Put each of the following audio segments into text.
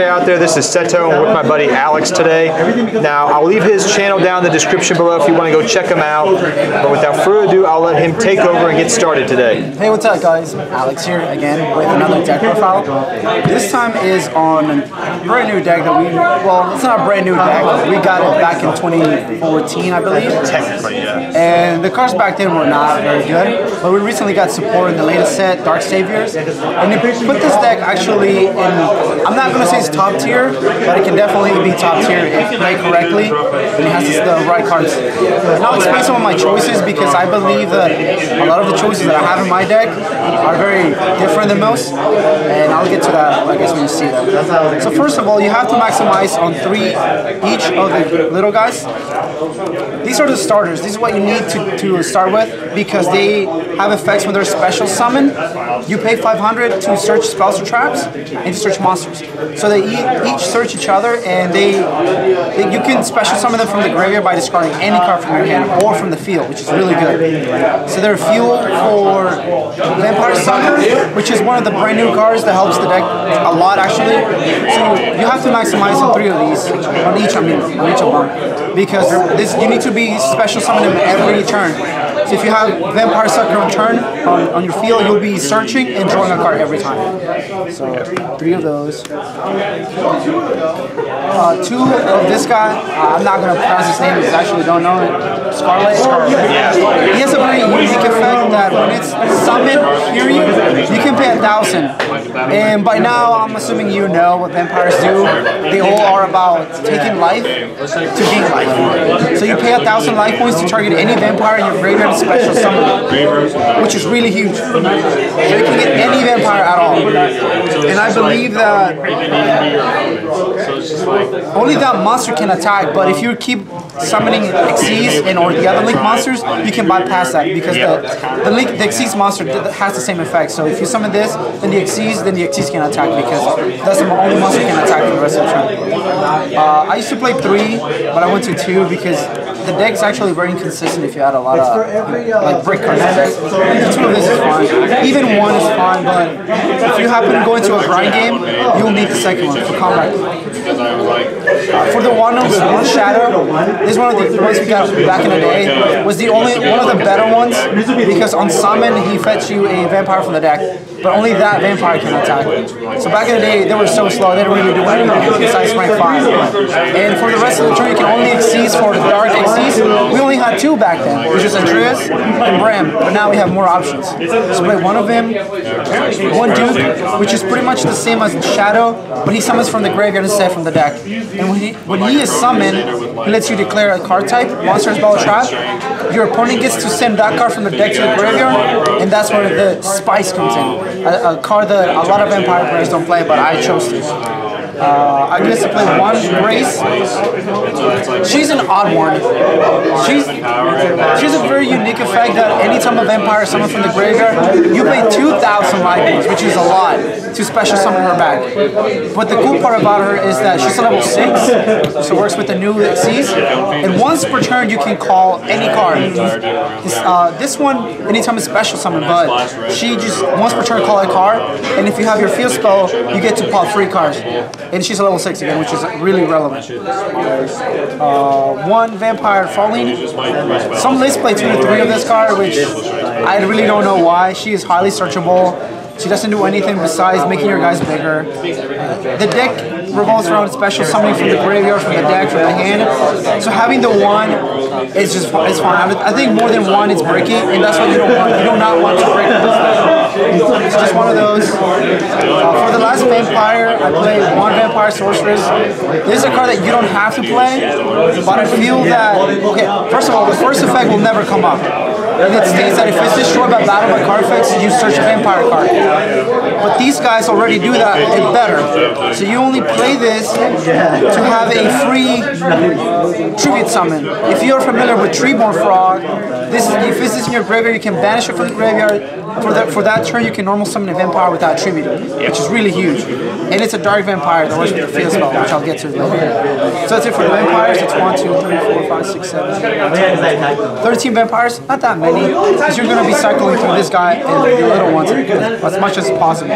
everybody out there. This is Seto. I'm with my buddy Alex today. Now, I'll leave his channel down in the description below if you want to go check him out. But without further ado, I'll let him take over and get started today. Hey, what's up, guys? Alex here again with another deck profile. This time is on a brand new deck that well, it's not a brand new deck. We got it back in 2014, I believe. Technically, yeah. And the cards back then were not very good. But we recently got support in the latest set, Dark Saviors. And they put this deck actually in, I'm not going to say it's top tier, but it can definitely be top tier if played correctly and it has the right cards. And I'll explain some of my choices because I believe that a lot of the choices that I have in my deck are very different than most, and I'll get to that, I guess, when you see them. So first of all, you have to maximize on 3 each of the little guys. These are the starters. This is what you need to start with because they have effects when they're special summon. You pay 500 to search spells or traps and to search monsters. So they each search each other, and you can special summon them from the graveyard by discarding any card from your hand or from the field, which is really good. So they're fuel for Vampire Summon, which is one of the brand new cards that helps the deck a lot actually. So you have to maximize on 3 of these, on each of them, because you need to be special summoning them every turn. So if you have Vampire Sucker on turn, on your field, you'll be searching and drawing a card every time. So 3 of those. 2 of this guy, I'm not going to pronounce his name because I actually don't know it. Scarlet? He has a very unique effect that when it's summoned, period, you can pay 1,000. And by now, I'm assuming you know what vampires do. They all are about taking life to gain life. So you pay 1,000 life points to target any vampire in your graveyard and special summon, which is really huge. So you can get any vampire at all. And I believe that only that monster can attack, but if you keep summoning Xyz and or the other Link monsters, you can bypass that because the Xyz monster has the same effect. So if you summon this, then the Xyz can attack because that's the only monster can attack for the rest of the turn. I used to play 3, but I went to 2 because the deck's actually very inconsistent if you add a lot of like brick cards. 2 of this is fine. Even 1 is fine, but if you happen to go into a grind game, you'll need the second one for combat. For the one Shadow, this is one of the ones we got back in the day. Was one of the better ones because on summon he fetched you a vampire from the deck, but only that vampire can attack. So back in the day they were so slow they didn't really do anything besides rank 5. And for the rest of the turn you can only Xyz for the Dark Xyz. We only had 2 back then, which was Andreas and Bram, but now we have more options. So play one of them, one Duke, which is pretty much the same as Shadow, but he summons from the graveyard instead from the deck. And when he is summoned, he lets you declare a card type, monster, spell, or trap. Your opponent gets to send that card from the deck to the graveyard, and that's where the Spice comes in. A card that a lot of Vampire players don't play, but I chose to. I guess to play 1 Grace. She's an odd one. She's a very unique effect that anytime a vampire is summoned from the graveyard, you pay 2,000 life points, which is a lot, to special summon her back. But the cool part about her is that she's a level 6, so works with the new Xyz, and once per turn you can call any card. This one, anytime it's special summon, but she just once per turn call a card, and if you have your field spell, you get to pop 3 cards. And she's a level 6 again, which is really relevant. 1 Vampire Falling. Some lists play 2 to 3 of this card, which I really don't know why. She is highly searchable. She doesn't do anything besides making your guys bigger. The deck revolves around special summoning from the graveyard, from the deck, from the hand. So having the 1 is just it's fine. I think more than 1 is breaking, and that's what you don't want. You do not want to break this. It's just one of those. For the last Vampire, I played 1 Vampire Sorceress. This is a card that you don't have to play, but I feel that, okay, first of all, the first effect will never come up. It states that if it's destroyed by battle by card effects, you search a vampire card. But these guys already do that and better. So you only play this to have a free tribute summon. If you're familiar with Treeborn Frog, if this is in your graveyard, you can banish it from the graveyard for that turn, you can normal summon a vampire without attributing, which is really huge. And it's a dark vampire that works with the field spell, which I'll get to later. So that's it for the vampires. It's 1, 2, 3, 4, 5, 6, 7, 8, 13 vampires. Not that many, because you're going to be cycling through this guy and the little ones as much as possible.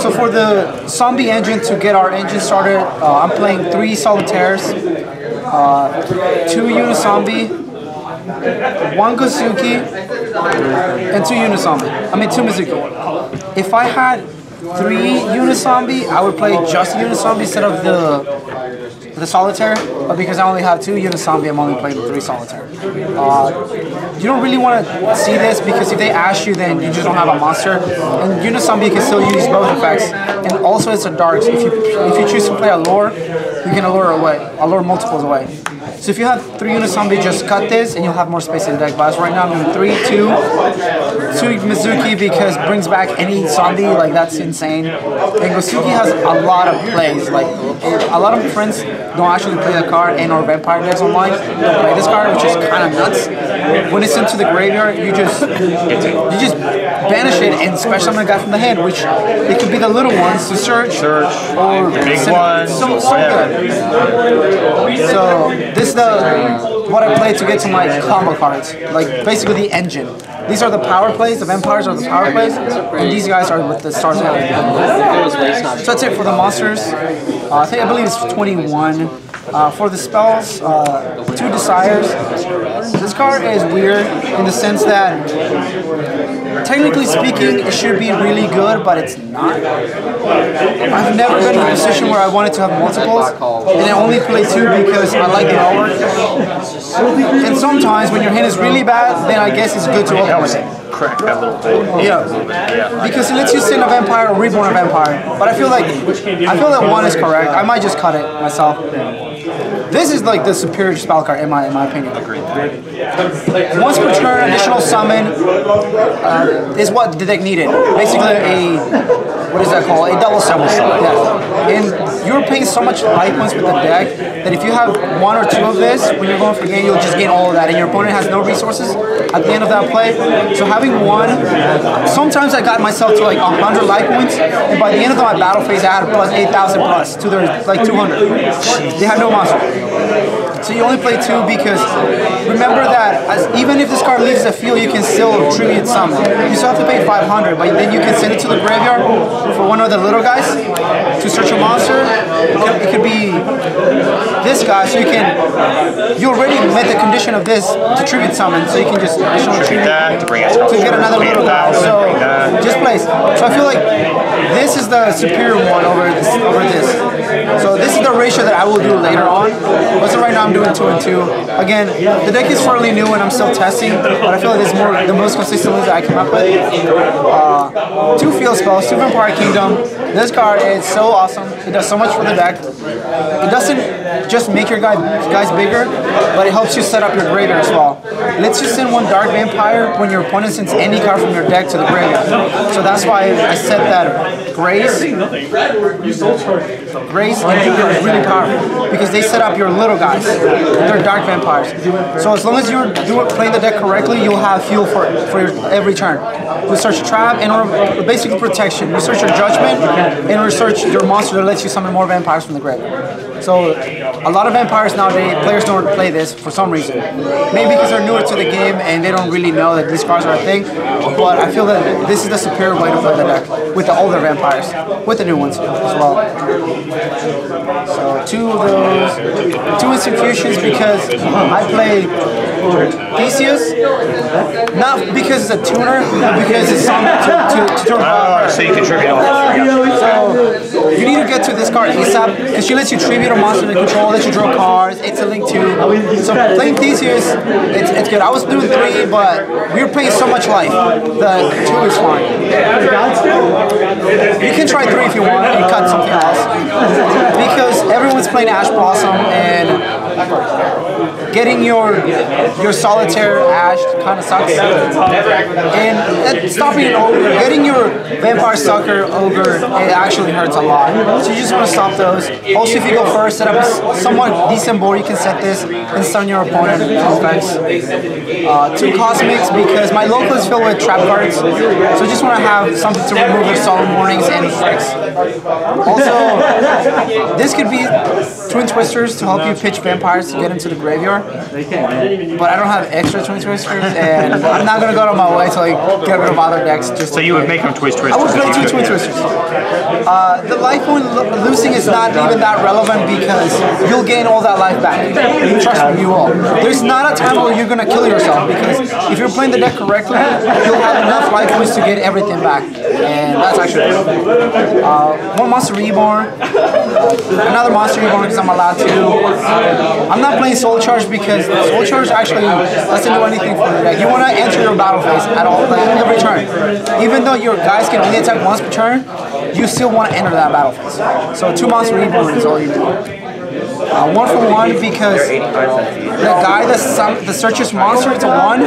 So for the zombie engine, to get our engine started, I'm playing 3 solitaires, 2 Unizombie, 1 Gozuki, and 2 Unizombie. I mean 2 Mizuki. If I had 3 Unizombie, I would play just Unizombie instead of the solitaire, but because I only have 2 Unizombie, I'm only playing 3 solitaire. You don't really want to see this because if they ash you, then you just don't have a monster. And Unizombie can still use both effects, and also it's a dark. So if you choose to play Allure, you can allure multiples away. So if you have 3 Unizombie, just cut this and you'll have more space in the deck. But as right now, I'm doing 3, 2 Mizuki because it brings back any zombie, like that's insane. And Gozuki has a lot of plays. Like a lot of my friends don't actually play the card and or vampire decks online. Don't play this card, which is kind of nuts. When it's into the graveyard, you just banish it and special summon a guy from the hand, which it could be the little ones to search or the big ones. So good. So this is what I play to get to my combo cards, like basically the engine. These are the power plays, the vampires are the power plays, and these guys are with the stars. So that's it for the monsters. I believe it's 21. For the spells, 2 Desires. This card is weird in the sense that, technically speaking, it should be really good, but it's not. I've never been in a position where I wanted to have multiples, and I only play 2 because I like the artwork. And sometimes when your hand is really bad, then I guess it's good to open it. Crack that little bit. Yeah, because it lets you send a vampire or reborn a vampire. But I feel that 1 is correct. I might just cut it myself. This is like the superior spell card in my opinion. Agreed. Once per turn, additional summon is what the deck needed. Basically what is that called? A double summon. Yeah. And you're paying so much life points with the deck that if you have 1 or 2 of this, when you're going for game, you'll just gain all of that, and your opponent has no resources at the end of that play. So having 1, sometimes I got myself to like 100 life points, and by the end of my battle phase, I had plus 8,000 plus to their like 200. They had no monster. So you only play 2 because remember that even if this card leaves the field, you can still tribute summon. You still have to pay 500, but then you can send it to the graveyard for one of the little guys to search a monster. It could be this guy, so you already met the condition of this to tribute summon, so you can just tribute that to bring us to get another little guy. So just place. So I feel like this is the superior one over this. So this is the ratio that I will do later on. But so right now I'm doing 2 and 2. Again, the deck is fairly new and I'm still testing, but I feel like this is the most consistent ones that I come up with. 2 field spells, 2 Vampire Kingdom. This card is so awesome. It does so much for the deck. It doesn't just make your guys bigger, but it helps you set up your graveyard as well. It lets you send 1 Dark Vampire when your opponent sends any card from your deck to the graveyard. So that's why I said that Grace and Joker is really powerful because they set up your little guys. They're Dark Vampires. So as long as you're playing the deck correctly, you'll have fuel for your every turn. You search a trap and basically protection. You search your judgment and research your monster that lets you summon more vampires from the graveyard. So a lot of vampires nowadays, players don't play this for some reason. Maybe because they're newer to the game and they don't really know that these cards are a thing. But I feel that this is the superior way to play the deck with the older vampires, with the new ones as well. So 2 of those, 2 instant fusions because I play Theseus, not because it's a tuner, but because it's something to turn power. So you contribute all that. So you need to get to this card ASAP because she lets you tribute a monster to control, lets you draw cards. It's a link to. So playing Theseus, it's good. I was doing 3, but we were playing so much life. The 2 is fine. You can try 3 if you want and cut something else because everyone's playing Ash Blossom and getting your solitaire ashed kind of sucks. And stopping an ogre, getting your vampire sucker ogre, it actually hurts a lot. So you just want to stop those. Also, if you go first, set up a somewhat decent board, you can set this and stun your opponent with effects. 2 cosmics because my local is filled with trap cards. So I just want to have something to remove the solemn warnings and effects. Also, this could be Twin Twisters to help you pitch vampires to get into the graveyard. But I don't have extra Twin Twisters, and I'm not going to go out of my way to like get rid of other decks. Just so you would make them Twist Twisters? I would play 2 Twin Twisters. The life point losing is not even that relevant because you'll gain all that life back. Trust me, you will. There's not a time where you're going to kill yourself because if you're playing the deck correctly, you'll have enough life points to get everything back. And that's actually good. One Monster Reborn. Another Monster Reborn because I'm allowed to. I'm not playing Soul Charge because Soul Charge actually doesn't do anything for the deck. You want to enter your battle phase at all, like every turn. Even though your guys can only attack once per turn, you still want to enter that battle phase. So 2 Monster Reborn is all you need. 1 for 1 because the guy that searches monster, it's a 1.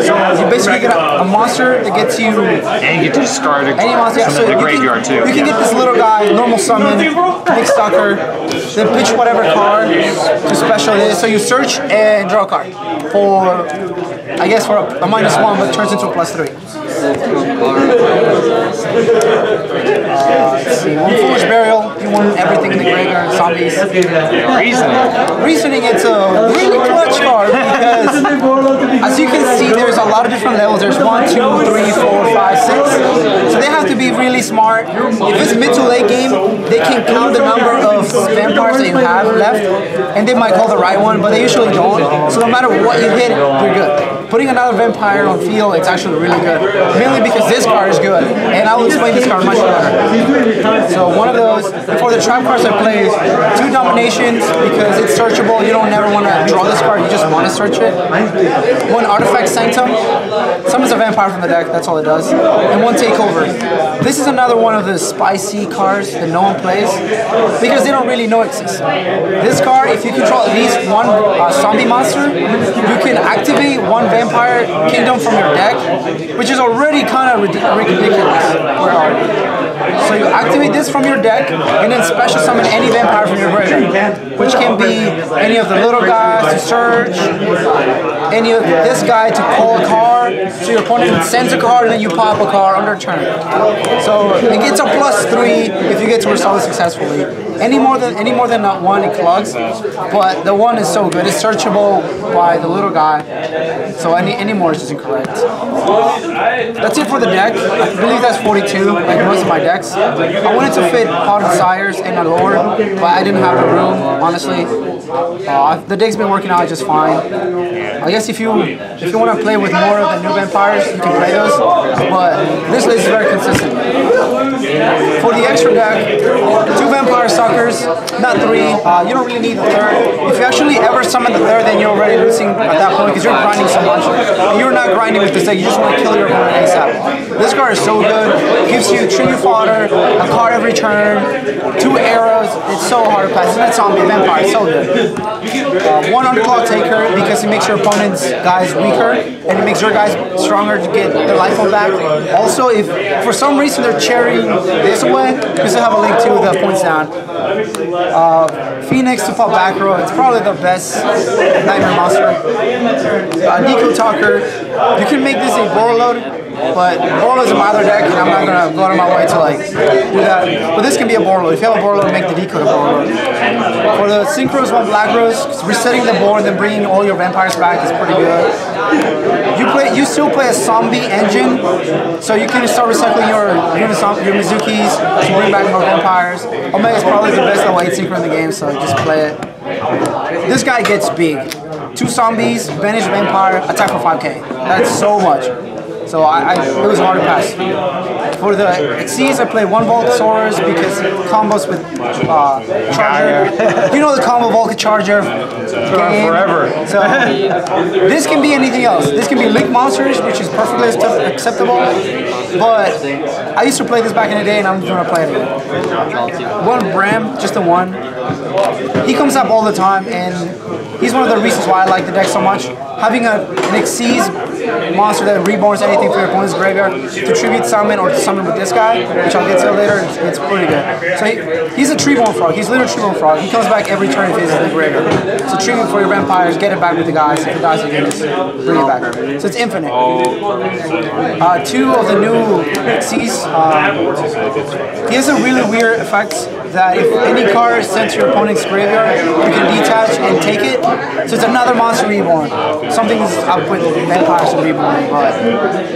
So you basically get a monster that gets you. And you get to discard any monster. Yeah, so the graveyard too. You can get this little guy, normal summon, big sucker, then pitch whatever card to special it is. So you search and draw a card for, I guess, for a -1, but turns into a +3. Let's see. 1 Foolish Burial. You want everything in the graveyard, zombies. Reasoning, it's a really clutch card because, as you can see, there's a lot of different levels. There's 1, 2, 3, 4, 5, 6. So they have to be really smart. If it's mid to late game, they can count the number of vampires that you have left, and they might call the right one, but they usually don't. So no matter what you hit, you're good. Putting another vampire on field, it's actually really good. Mainly because this card is good, and I will explain this card much better. So one of those, before the trap cards I play, 2 Dominations because it's searchable. You don't never want to draw this card, you just want to search it. 1 Artifact Sanctum, summons a vampire from the deck, that's all it does. And 1 Takeover. This is another one of the spicy cards that no one plays because they don't really know exists. This card, if you control at least 1 zombie monster, you can activate 1 Vampire Kingdom from your deck, which is already kind of ridiculous. Where are you? So you activate this from your deck, and then special summon any vampire from your graveyard, which can be any of the little guys to search, any of this guy to call a card, so your opponent sends a card, and then you pop a card under turn. So it gets a +3 if you get to resolve it successfully. Any more than not 1, it clogs, but the 1 is so good. It's searchable by the little guy, so any more is just incorrect. That's it for the deck. I believe that's 42, like most of my decks. I wanted to fit Pot of Sires and a lore, but I didn't have the room, honestly. The deck's been working out just fine. I guess if you want to play with more of the new vampires, you can play those, but this list is very consistent. For the extra deck, 2 vampire suckers, not 3. You don't really need the 3rd. If you actually ever summon the 3rd, then you're already losing at that point because you're grinding so much. And you're not grinding with this deck, you just want to kill your opponent ASAP. This card is so good. It gives you tribute fodder, a card every turn, 2 arrows. It's so hard to pass. It's not zombie vampire, it's so good. 1 Underclaw Taker because it makes your opponent's guys weaker and it makes your guys stronger to get their life on back. Also, if for some reason they're cheering this away, because they have a link to the points down. Phoenix to pop back row, it's probably the best Nightmare monster. Nico Talker, you can make this a Borreload, but Borreload is in my other deck and I'm not going to go out of my way to like do that. But this can be a Borreload. If you have a Borreload, make the Deco a Borreload. For the Synchros, 1 Black Rose, resetting the board and then bringing all your vampires back is pretty good. You still play a zombie engine, so you can start recycling your Mizukis to bring back more vampires. Omega is probably the best away synchro in the game, so just play it. This guy gets big. 2 zombies, banish vampire, attack for 5k. That's so much. So it was hard to pass. For the Xyz, I play one Volcasaurus because combos with Charger. You know the combo Volca Charger game. Forever. So this can be anything else. This can be Link Monsters, which is perfectly acceptable. But I used to play this back in the day, and I'm going to play it again. One Bram, just the one. He comes up all the time, and he's one of the reasons why I like the deck so much. Having an Xyz monster that reborns anything for your opponent's graveyard to tribute summon or to summon with this guy, which I'll get to later, it's pretty good. So he's a Treeborn Frog. He's literally a Treeborn Frog. He comes back every turn if he's in the graveyard. So tribute for your vampires, get it back with the guys. If it dies again, just bring it back. So it's infinite. Two of the new Xyz, he has a really weird effect that if any card is sent to your opponent's graveyard, you can detach and take it. So it's another monster reborn. Something's up with vampires and reborn, but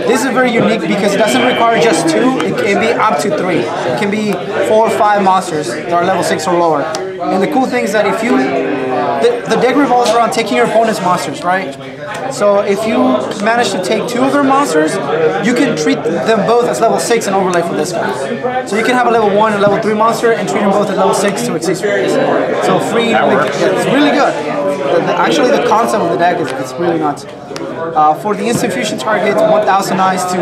this is very unique because it doesn't require just 2. It can be up to 3. It can be 4 or 5 monsters that are level 6 or lower. And the cool thing is that if you, the deck revolves around taking your opponent's monsters, right? So if you manage to take 2 of their monsters, you can treat them both as level 6 and overlay for this guy. So you can have a level 1 and level 3 monster and treat them both at level 6 to Xyz. So free, it's really good. Actually, the concept of the deck is really nuts. For the instant fusion target, 1000 eyes to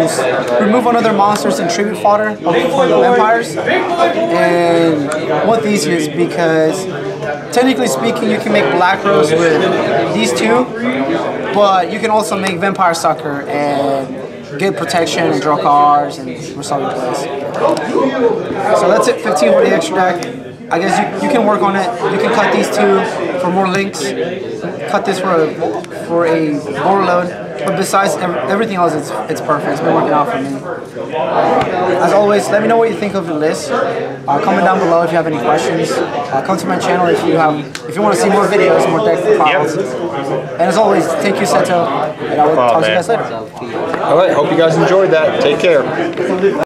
remove one of their monsters and tribute fodder for the vampires. And what these is because technically speaking, you can make Black Rose with these 2, but you can also make Vampire Sucker and get protection and draw cards and resolve your plays. So that's it, 15 for the extra deck. I guess you can work on it. You can cut these 2 for more links. Cut this for a overload. But besides everything else, it's perfect. It's been working out for me. As always, let me know what you think of the list. Comment down below if you have any questions. Come to my channel if you want to see more videos, more deck files. And as always, thank you, Seto. And I will talk to you guys later. All right. Hope you guys enjoyed that. Take care.